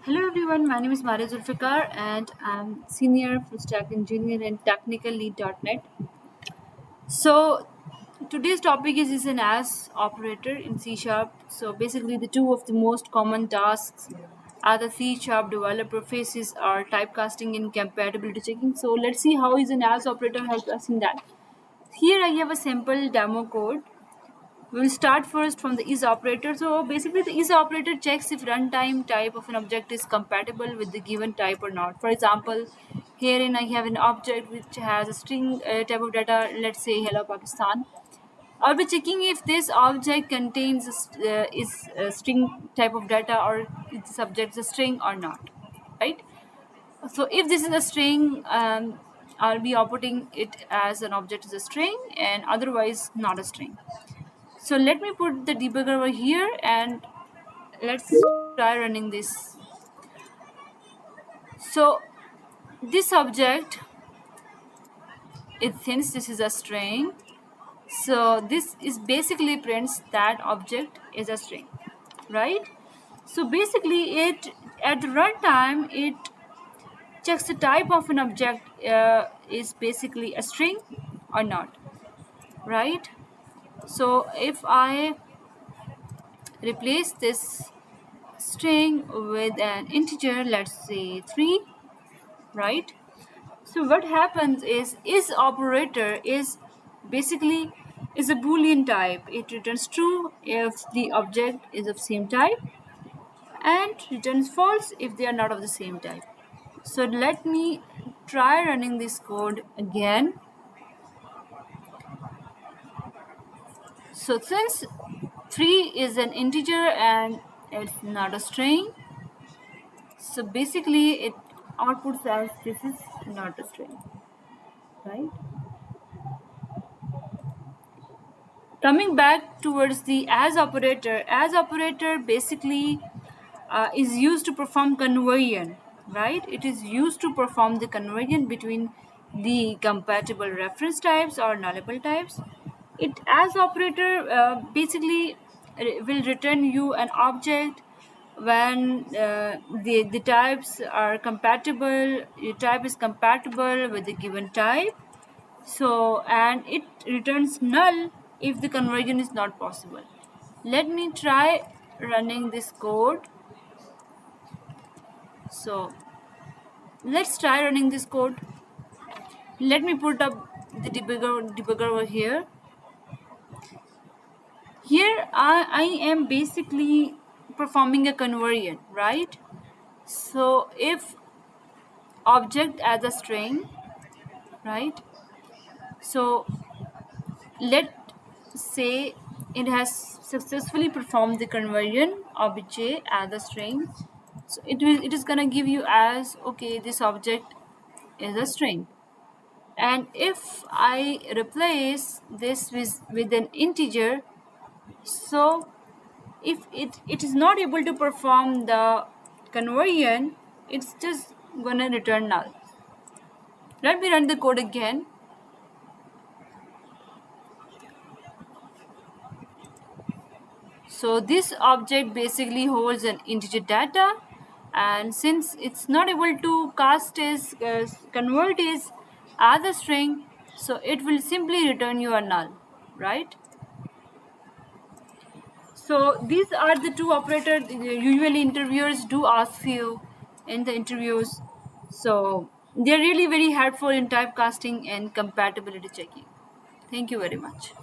Hello everyone, my name is Maria Zulfikar and I'm senior full stack engineer in technicallead.net. So today's topic is an as operator in C Sharp. So basically the two of the most common tasks are the C Sharp developer faces are typecasting and compatibility checking. So let's see how is an as operator helps us in that. Here I have a simple demo code. We'll start first from the is operator. So basically the is operator checks if runtime type of an object is compatible with the given type or not. For example, herein I have an object which has a string type of data, let's say hello Pakistan. I'll be checking if this object contains is a string type of data or if the subject is a string or not, right? So if this is a string, I'll be outputting it as an object is a string and otherwise not a string. So let me put the debugger over here and let's try running this. So this object, since this is a string, so this is basically prints that object is a string, right? So basically it at the runtime it checks the type of an object is basically a string or not, right? So if I replace this string with an integer, let's say 3, right? So what happens is operator is basically is a boolean type. It returns true if the object is of same type and returns false if they are not of the same type. So let me try running this code again. So since 3 is an integer and it's not a string, so basically it outputs as this is not a string, right? Coming back towards the as operator basically is used to perform conversion, right? It is used to perform the conversion between the compatible reference types or nullable types. It as operator basically will return you an object when the types are compatible, your type is compatible with the given type. So and it returns null if the conversion is not possible. Let me try running this code. So let's try running this code. Let me put up the debugger over here. Here I am basically performing a conversion, right? So if object as a string, right? So let's say it has successfully performed the conversion obj as a string. So it is gonna give you as okay, this object is a string. And if I replace this with an integer, so if it is not able to perform the conversion, it's just gonna return null. Let me run the code again. So this object basically holds an integer data, and since it's not able to cast is convert is as a string, so it will simply return you a null, right? So these are the two operators usually interviewers do ask you in the interviews. So they're really very helpful in typecasting and compatibility checking. Thank you very much.